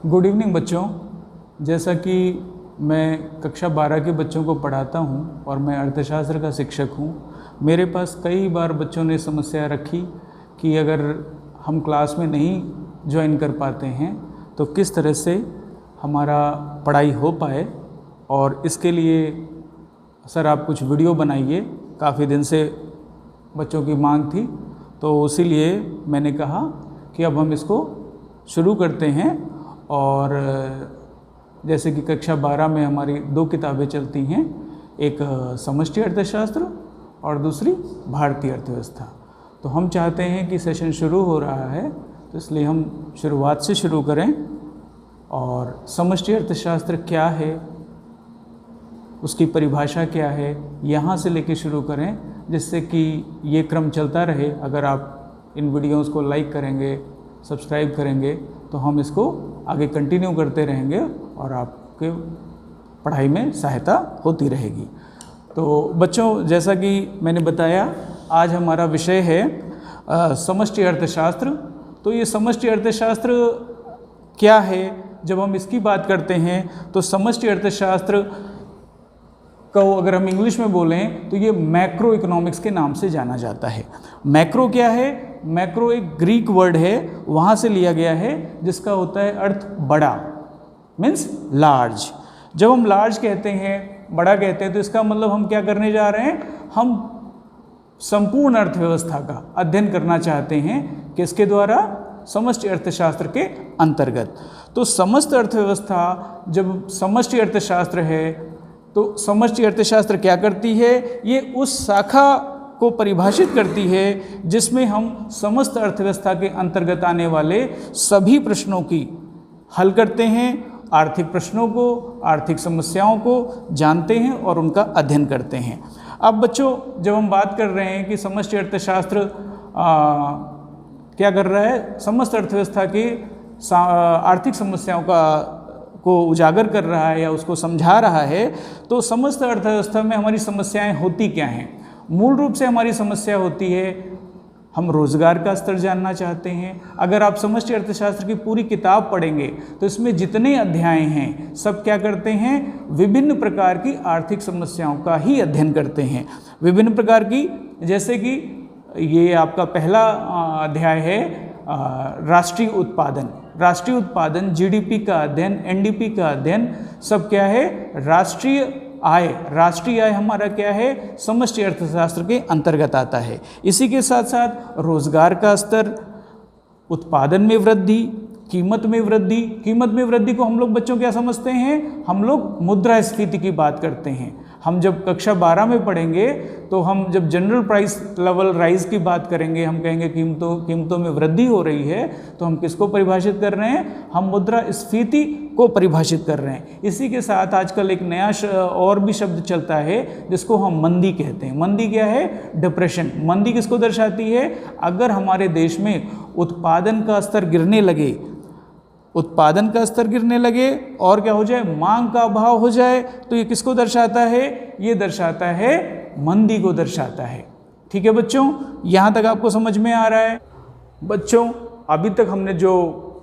Good evening बच्चों। जैसा कि मैं कक्षा 12 के बच्चों को पढ़ाता हूं और मैं अर्थशास्त्र का शिक्षक हूं, मेरे पास कई बार बच्चों ने समस्या रखी कि अगर हम क्लास में नहीं ज्वाइन कर पाते हैं तो किस तरह से हमारा पढ़ाई हो पाए, और इसके लिए सर आप कुछ वीडियो बनाइए। काफ़ी दिन से बच्चों की मांग थी, तो इसीलिए मैंने कहा कि अब हम इसको शुरू करते हैं। और जैसे कि कक्षा 12 में हमारी 2 किताबें चलती हैं, एक समष्टि अर्थशास्त्र और दूसरी भारतीय अर्थव्यवस्था। तो हम चाहते हैं कि सेशन शुरू हो रहा है, तो इसलिए हम शुरुआत से शुरू करें और समष्टि अर्थशास्त्र क्या है, उसकी परिभाषा क्या है, यहाँ से लेके शुरू करें, जिससे कि ये क्रम चलता रहे। अगर आप इन वीडियोस को लाइक करेंगे, सब्सक्राइब करेंगे, तो हम इसको आगे कंटिन्यू करते रहेंगे और आपके पढ़ाई में सहायता होती रहेगी। तो बच्चों, जैसा कि मैंने बताया, आज हमारा विषय है समष्टि अर्थशास्त्र। तो ये समष्टि अर्थशास्त्र क्या है? जब हम इसकी बात करते हैं तो समष्टि अर्थशास्त्र को अगर हम इंग्लिश में बोलें तो ये मैक्रो इकोनॉमिक्स के नाम से जाना जाता है। मैक्रो क्या है? मैक्रो एक ग्रीक वर्ड है, वहाँ से लिया गया है, जिसका होता है अर्थ बड़ा, मीन्स लार्ज। जब हम लार्ज कहते हैं, बड़ा कहते हैं, तो इसका मतलब हम क्या करने जा रहे हैं? हम संपूर्ण अर्थव्यवस्था का अध्ययन करना चाहते हैं। किसके द्वारा? समष्टि अर्थशास्त्र के अंतर्गत। तो समस्त अर्थव्यवस्था जब समष्टि अर्थशास्त्र है, तो समष्टि अर्थशास्त्र क्या करती है? ये उस शाखा को परिभाषित करती है जिसमें हम समस्त अर्थव्यवस्था के अंतर्गत आने वाले सभी प्रश्नों की हल करते हैं, आर्थिक प्रश्नों को, आर्थिक समस्याओं को जानते हैं और उनका अध्ययन करते हैं। अब बच्चों, जब हम बात कर रहे हैं कि समष्टि अर्थशास्त्र क्या कर रहा है, समस्त अर्थव्यवस्था की आर्थिक समस्याओं को उजागर कर रहा है या उसको समझा रहा है, तो समस्त अर्थव्यवस्था में हमारी समस्याएं होती क्या हैं? मूल रूप से हमारी समस्या होती है, हम रोजगार का स्तर जानना चाहते हैं। अगर आप समष्टि अर्थशास्त्र की पूरी किताब पढ़ेंगे तो इसमें जितने अध्याय हैं सब क्या करते हैं? विभिन्न प्रकार की आर्थिक समस्याओं का ही अध्ययन करते हैं। विभिन्न प्रकार की, जैसे कि ये आपका पहला अध्याय है राष्ट्रीय उत्पादन। राष्ट्रीय उत्पादन, जीडीपी का अध्ययन, एनडीपी का अध्ययन, सब क्या है? राष्ट्रीय आय। राष्ट्रीय आय हमारा क्या है? समष्टि अर्थशास्त्र के अंतर्गत आता है। इसी के साथ साथ रोजगार का स्तर, उत्पादन में वृद्धि, कीमत में वृद्धि। कीमत में वृद्धि को हम लोग बच्चों क्या समझते हैं? हम लोग मुद्रास्फीति की बात करते हैं। हम जब कक्षा 12 में पढ़ेंगे तो हम जब जनरल प्राइस लेवल राइज की बात करेंगे, हम कहेंगे कीमतों में वृद्धि हो रही है, तो हम किसको परिभाषित कर रहे हैं? हम मुद्रास्फीति को परिभाषित कर रहे हैं। इसी के साथ आजकल एक नया और भी शब्द चलता है जिसको हम मंदी कहते हैं। मंदी क्या है? डिप्रेशन। मंदी किसको दर्शाती है? अगर हमारे देश में उत्पादन का स्तर गिरने लगे, उत्पादन का स्तर गिरने लगे और क्या हो जाए? मांग का अभाव हो जाए, तो ये किसको दर्शाता है? ये दर्शाता है मंदी को दर्शाता है। ठीक है बच्चों, यहाँ तक आपको समझ में आ रहा है? बच्चों, अभी तक हमने जो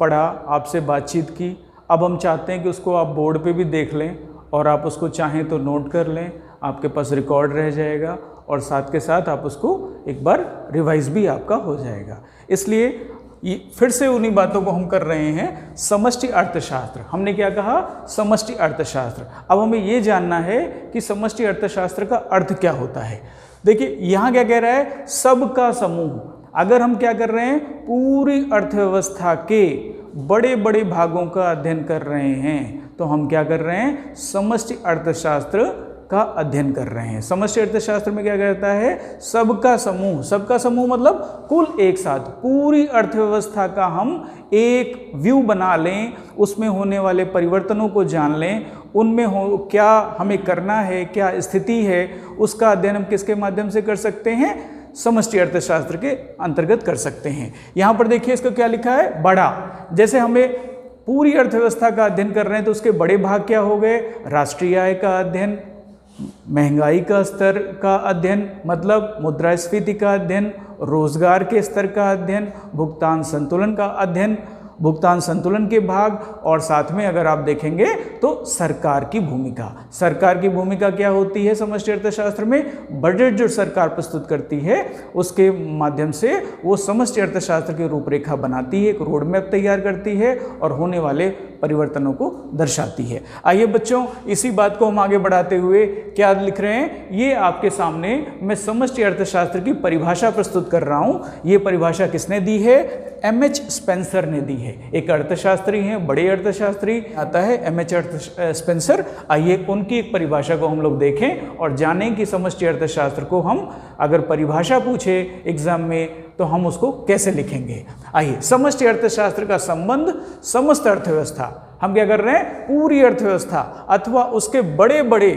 पढ़ा, आपसे बातचीत की, अब हम चाहते हैं कि उसको आप बोर्ड पे भी देख लें और आप उसको चाहें तो नोट कर लें, आपके पास रिकॉर्ड रह जाएगा और साथ के साथ आप उसको एक बार रिवाइज भी आपका हो जाएगा। इसलिए फिर से उन्हीं बातों को हम कर रहे हैं। समष्टि अर्थशास्त्र, हमने क्या कहा? समष्टि अर्थशास्त्र। अब हमें ये जानना है कि समष्टि अर्थशास्त्र का अर्थ क्या होता है। देखिए यहाँ क्या कह रहा है? सबका समूह। अगर हम क्या कर रहे हैं? पूरी अर्थव्यवस्था के बड़े बड़े भागों का अध्ययन कर रहे हैं, तो हम क्या कर रहे हैं? समष्टि अर्थशास्त्र का अध्ययन कर रहे हैं। समष्टि अर्थशास्त्र में क्या कहता है? सबका समूह। सबका समूह मतलब कुल एक साथ पूरी अर्थव्यवस्था का हम एक व्यू बना लें, उसमें होने वाले परिवर्तनों को जान लें, उनमें क्या हमें करना है, क्या स्थिति है, उसका अध्ययन हम किसके माध्यम से कर सकते हैं? समष्टि अर्थशास्त्र के अंतर्गत कर सकते हैं। यहाँ पर देखिए इसका क्या लिखा है? बड़ा। जैसे हमें पूरी अर्थव्यवस्था का अध्ययन कर रहे हैं तो उसके बड़े भाग क्या हो गए? राष्ट्रीय आय का अध्ययन, महंगाई का स्तर का अध्ययन मतलब मुद्रास्फीति का अध्ययन, रोजगार के स्तर का अध्ययन, भुगतान संतुलन का अध्ययन, भुगतान संतुलन के भाग, और साथ में अगर आप देखेंगे तो सरकार की भूमिका। सरकार की भूमिका क्या होती है समष्टि अर्थशास्त्र में? बजट जो सरकार प्रस्तुत करती है उसके माध्यम से वो समष्टि अर्थशास्त्र की रूपरेखा बनाती है, एक रोड मैप तैयार करती है और होने वाले परिवर्तनों को दर्शाती है। आइए बच्चों, इसी बात को हम आगे बढ़ाते हुए क्या लिख रहे हैं, ये आपके सामने मैं समष्टि अर्थशास्त्र की परिभाषा प्रस्तुत कर रहा हूं। ये परिभाषा किसने दी है? एमएच स्पेंसर ने दी है। एक अर्थशास्त्री हैं, बड़े अर्थशास्त्री आता है एमएच स्पेंसर। आइए उनकी एक परिभाषा को हम लोग देखें और जानें कि समष्टि अर्थशास्त्र को हम अगर परिभाषा पूछे एग्जाम में तो हम उसको कैसे लिखेंगे। आइए, समष्टि अर्थशास्त्र का संबंध समस्त अर्थव्यवस्था, हम क्या कर रहे हैं, पूरी अर्थव्यवस्था अथवा उसके बड़े बड़े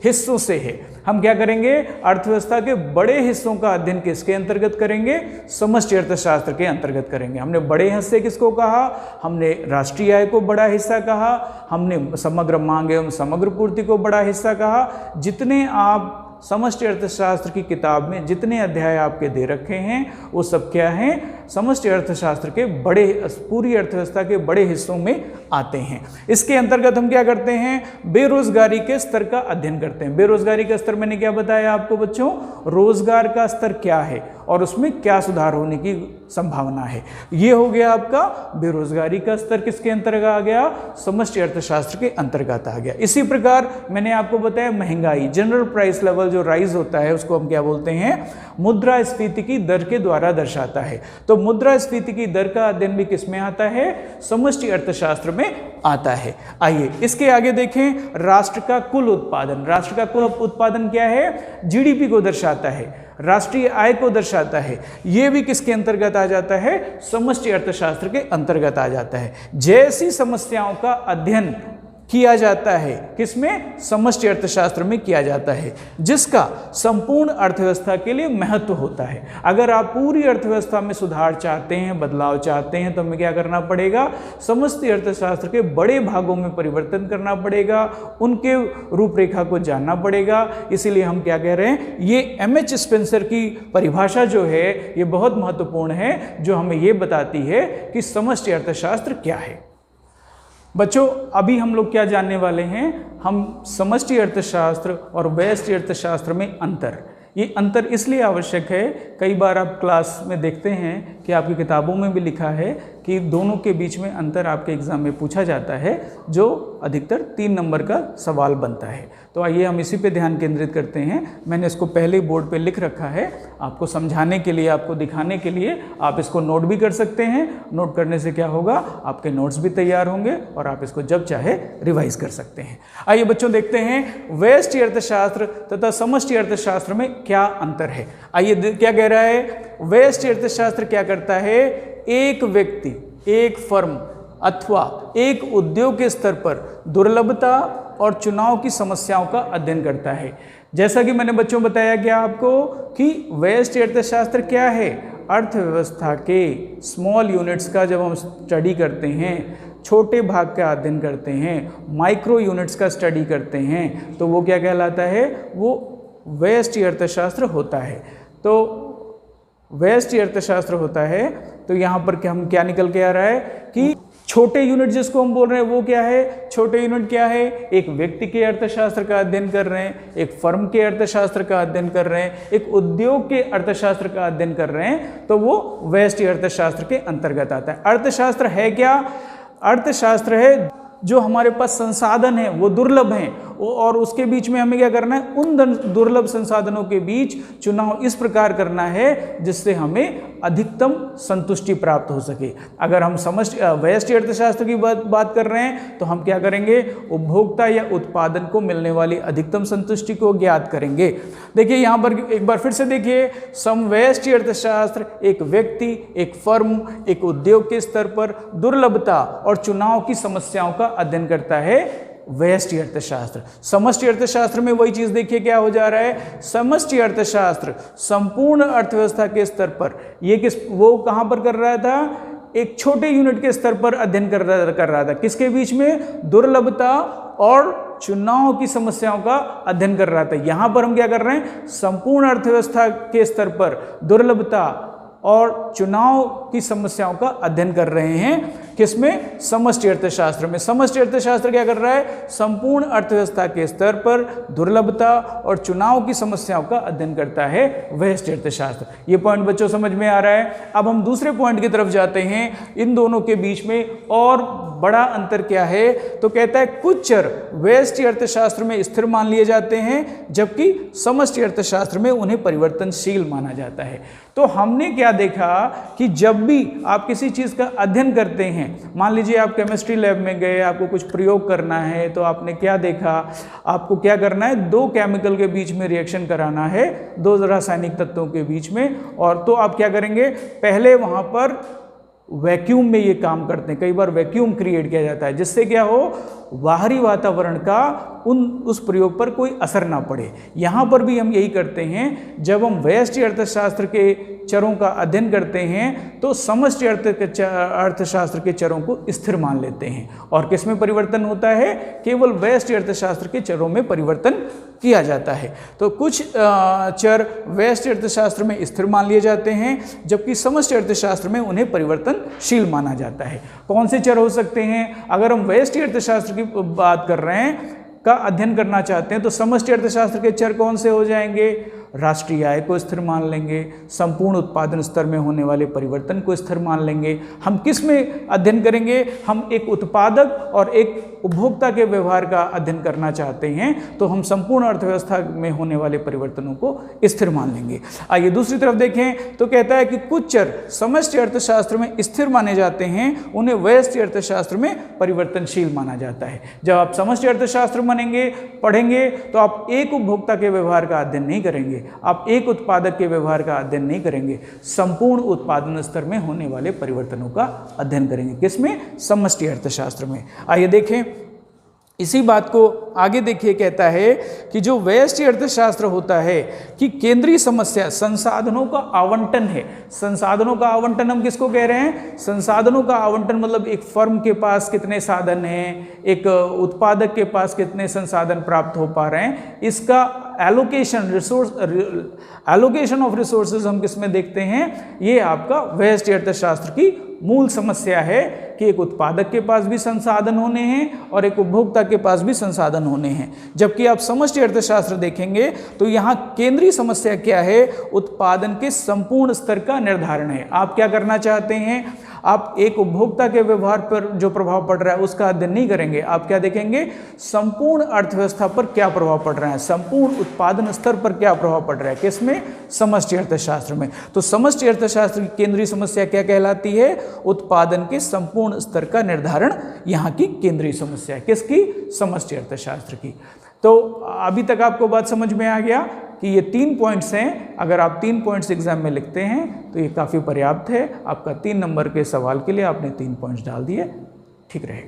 हिस्सों से है। हम क्या करेंगे, अर्थव्यवस्था के बड़े हिस्सों का अध्ययन किसके अंतर्गत करेंगे? समष्टि अर्थशास्त्र के अंतर्गत करेंगे। हमने बड़े हिस्से किसको कहा? हमने राष्ट्रीय आय को बड़ा हिस्सा कहा, हमने समग्र मांग एवं समग्र पूर्ति को बड़ा हिस्सा कहा। जितने आप समष्टि अर्थशास्त्र की किताब में जितने अध्याय आपके दे रखे हैं वो सब क्या हैं? समष्टि अर्थशास्त्र के बड़े, पूरी अर्थव्यवस्था के बड़े हिस्सों में आते हैं। इसके अंतर्गत हम क्या करते हैं? बेरोजगारी के स्तर का अध्ययन करते हैं। बेरोजगारी का स्तर मैंने क्या बताया आपको बच्चों? रोजगार का स्तर क्या है और उसमें क्या सुधार होने की संभावना है। ये हो गया आपका बेरोजगारी का स्तर, किसके अंतर्गत आ गया? समष्टि अर्थशास्त्र के अंतर्गत आ गया। इसी प्रकार मैंने आपको बताया महंगाई, जनरल प्राइस लेवल जो राइज होता है उसको हम क्या बोलते हैं? मुद्रास्फीति की दर के द्वारा दर्शाता है। तो मुद्रास्फीति की दर का अध्ययन भी किसमें आता है? समष्टि अर्थशास्त्र में आता है। आइए इसके आगे देखें, राष्ट्र का कुल उत्पादन। राष्ट्र का कुल उत्पादन क्या है? जीडीपी को दर्शाता है, राष्ट्रीय आय को दर्शाता है। यह भी किसके अंतर्गत आ जाता है? समष्टि अर्थशास्त्र के अंतर्गत आ जाता है। जैसी समस्याओं का अध्ययन किया जाता है किसमें? समष्टि अर्थशास्त्र में किया जाता है, जिसका संपूर्ण अर्थव्यवस्था के लिए महत्व होता है। अगर आप पूरी अर्थव्यवस्था में सुधार चाहते हैं, बदलाव चाहते हैं, तो हमें क्या करना पड़ेगा? समष्टि अर्थशास्त्र के बड़े भागों में परिवर्तन करना पड़ेगा, उनके रूपरेखा को जानना पड़ेगा। इसीलिए हम क्या कह रहे हैं, ये एमएच स्पेंसर की परिभाषा जो है ये बहुत महत्वपूर्ण है, जो हमें ये बताती है कि समष्टि अर्थशास्त्र क्या है। बच्चों, अभी हम लोग क्या जानने वाले हैं? हम समष्टि अर्थशास्त्र और व्यष्टि अर्थशास्त्र में अंतर। ये अंतर इसलिए आवश्यक है, कई बार आप क्लास में देखते हैं कि आपकी किताबों में भी लिखा है कि दोनों के बीच में अंतर आपके एग्जाम में पूछा जाता है, जो अधिकतर 3 नंबर का सवाल बनता है। तो आइए हम इसी पे ध्यान केंद्रित करते हैं। मैंने इसको पहले बोर्ड पे लिख रखा है, आपको समझाने के लिए, आपको दिखाने के लिए। आप इसको नोट भी कर सकते हैं। नोट करने से क्या होगा, आपके नोट्स भी तैयार होंगे और आप इसको जब चाहे रिवाइज कर सकते हैं। आइए बच्चों देखते हैं व्यष्टि अर्थशास्त्र तथा समष्टि अर्थशास्त्र में क्या अंतर है। आइए क्या कह रहा है, व्यष्टि अर्थशास्त्र क्या करता है? एक व्यक्ति, एक फर्म अथवा एक उद्योग के स्तर पर दुर्लभता और चुनाव की समस्याओं का अध्ययन करता है। जैसा कि मैंने बच्चों बताया क्या आपको कि व्यष्टि अर्थशास्त्र क्या है? अर्थव्यवस्था के स्मॉल यूनिट्स का जब हम स्टडी करते हैं, छोटे भाग का अध्ययन करते हैं, माइक्रो यूनिट्स का स्टडी करते हैं, तो वो क्या कहलाता है? वो व्यष्टि अर्थशास्त्र होता है। तो व्यष्टि अर्थशास्त्र होता है, तो यहाँ पर हम क्या निकल के आ रहा है कि छोटे यूनिट जिसको हम बोल रहे हैं वो क्या है? छोटे यूनिट क्या है? एक व्यक्ति के अर्थशास्त्र का अध्ययन कर रहे हैं, एक फर्म के अर्थशास्त्र का अध्ययन कर रहे हैं, एक उद्योग के अर्थशास्त्र का अध्ययन कर रहे हैं, तो वो व्यष्टि अर्थशास्त्र के अंतर्गत आता है। अर्थशास्त्र है क्या? अर्थशास्त्र है जो हमारे पास संसाधन है वो दुर्लभ हैं, और उसके बीच में हमें क्या करना है? उन दुर्लभ संसाधनों के बीच चुनाव इस प्रकार करना है जिससे हमें अधिकतम संतुष्टि प्राप्त हो सके। अगर हम व्यष्टि अर्थशास्त्र की बात कर रहे हैं तो हम क्या करेंगे? उपभोक्ता या उत्पादन को मिलने वाली अधिकतम संतुष्टि को ज्ञात करेंगे। देखिए यहाँ पर एक बार फिर से देखिए, समव्यष्टि अर्थशास्त्र एक व्यक्ति, एक फर्म, एक उद्योग के स्तर पर दुर्लभता और चुनाव की समस्याओं का अध्ययन करता है व्यष्टि अर्थशास्त्र। समष्टि अर्थशास्त्र में वही चीज देखिए क्या हो जा रहा है। समष्टि अर्थशास्त्र संपूर्ण अर्थव्यवस्था के स्तर पर, ये वो कहां पर कर रहा था? एक छोटे यूनिट के स्तर पर अध्ययन कर रहा था। किसके बीच में? दुर्लभता और चुनाव की समस्याओं का अध्ययन कर रहा था। यहां पर हम क्या कर रहे हैं? संपूर्ण अर्थव्यवस्था के स्तर पर दुर्लभता और चुनाव की समस्याओं का अध्ययन कर रहे हैं। किसमें? समष्टि अर्थशास्त्र में। समष्टि अर्थशास्त्र क्या कर रहा है? संपूर्ण अर्थव्यवस्था के स्तर पर दुर्लभता और चुनाव की समस्याओं का अध्ययन करता है व्यष्टि अर्थशास्त्र। ये पॉइंट बच्चों समझ में आ रहा है। अब हम दूसरे पॉइंट की तरफ जाते हैं। इन दोनों के बीच में और बड़ा अंतर क्या है? तो कहता है कुछ चर व्यष्टि अर्थशास्त्र में स्थिर मान लिए जाते हैं, जबकि समष्टि अर्थशास्त्र में उन्हें परिवर्तनशील माना जाता है। तो हमने क्या देखा कि जब भी आप किसी चीज़ का अध्ययन करते हैं, मान लीजिए आप केमिस्ट्री लैब में गए, आपको कुछ प्रयोग करना है, तो आपने क्या देखा? आपको क्या करना है? दो केमिकल के बीच में रिएक्शन कराना है, दो रासायनिक तत्वों के बीच में। और तो आप क्या करेंगे? पहले वहाँ पर वैक्यूम में ये काम करते हैं। कई बार वैक्यूम क्रिएट किया जाता है, जिससे क्या हो, बाहरी वातावरण का उस प्रयोग पर कोई असर ना पड़े। यहाँ पर भी हम यही करते हैं। जब हम व्यष्टि अर्थशास्त्र के चरों का अध्ययन करते हैं तो समष्टि अर्थशास्त्र के चरों को स्थिर मान लेते हैं, और किसमें परिवर्तन होता है? केवल व्यष्टि अर्थशास्त्र के चरों में परिवर्तन किया जाता है। तो कुछ चर व्यष्टि अर्थशास्त्र में स्थिर मान लिए जाते हैं, जबकि समष्टि अर्थशास्त्र में उन्हें परिवर्तनशील माना जाता है। कौन से चर हो सकते हैं? अगर हम व्यष्टि अर्थशास्त्र की बात कर रहे हैं, का अध्ययन करना चाहते हैं, तो समष्टि अर्थशास्त्र के चर कौन से हो जाएंगे? राष्ट्रीय आय को स्थिर मान लेंगे, संपूर्ण उत्पादन स्तर में होने वाले परिवर्तन को स्थिर मान लेंगे। हम किस में अध्ययन करेंगे? हम एक उत्पादक और एक उपभोक्ता के व्यवहार का अध्ययन करना चाहते हैं, तो हम संपूर्ण अर्थव्यवस्था में होने वाले परिवर्तनों को स्थिर मान लेंगे। आइए दूसरी तरफ देखें तो कहता है कि कुछ चर समष्टि अर्थशास्त्र में स्थिर माने जाते हैं, उन्हें व्यष्टि अर्थशास्त्र में परिवर्तनशील माना जाता है। जब आप समष्टि अर्थशास्त्र पढ़ेंगे तो आप एक उपभोक्ता के व्यवहार का अध्ययन नहीं करेंगे, आप एक उत्पादक के व्यवहार का अध्ययन नहीं करेंगे, संपूर्ण उत्पादन स्तर में होने वाले परिवर्तनों का अध्ययन करेंगे। किसमें? समष्टि अर्थशास्त्र में। आइए देखें, इसी बात को आगे देखिए। कहता है कि जो व्यष्टि अर्थशास्त्र होता है कि केंद्रीय समस्या संसाधनों का आवंटन है। संसाधनों का आवंटन हम किसको कह रहे हैं? संसाधनों का आवंटन मतलब एक फर्म के पास कितने साधन हैं, एक उत्पादक के पास कितने संसाधन प्राप्त हो पा रहे हैं, इसका एलोकेशन ऑफ रिसोर्सेज हम किसमें देखते हैं? ये आपका व्यष्टि अर्थशास्त्र की मूल समस्या है कि एक उत्पादक के पास भी संसाधन होने हैं और एक उपभोक्ता के पास भी संसाधन होने हैं। जबकि आप समष्टि अर्थशास्त्र देखेंगे तो यहाँ केंद्रीय समस्या क्या है? उत्पादन के संपूर्ण स्तर का निर्धारण है। आप क्या करना चाहते हैं? आप एक उपभोक्ता के व्यवहार पर जो प्रभाव पड़ रहा है उसका अध्ययन नहीं करेंगे, आप क्या देखेंगे? संपूर्ण अर्थव्यवस्था पर क्या प्रभाव पड़ रहा है, संपूर्ण उत्पादन स्तर पर क्या प्रभाव पड़ रहा है। किसमें? समष्टि अर्थशास्त्र में। तो समष्टि अर्थशास्त्र की केंद्रीय समस्या क्या कहलाती है? उत्पादन के संपूर्ण स्तर का निर्धारण यहाँ की केंद्रीय समस्या है। किसकी? समष्टि अर्थशास्त्र की। तो अभी तक आपको बात समझ में आ गया कि ये 3 पॉइंट्स हैं। अगर आप 3 पॉइंट्स एग्जाम में लिखते हैं तो ये काफ़ी पर्याप्त है। आपका 3 नंबर के सवाल के लिए आपने 3 पॉइंट्स डाल दिए, ठीक रहेगा।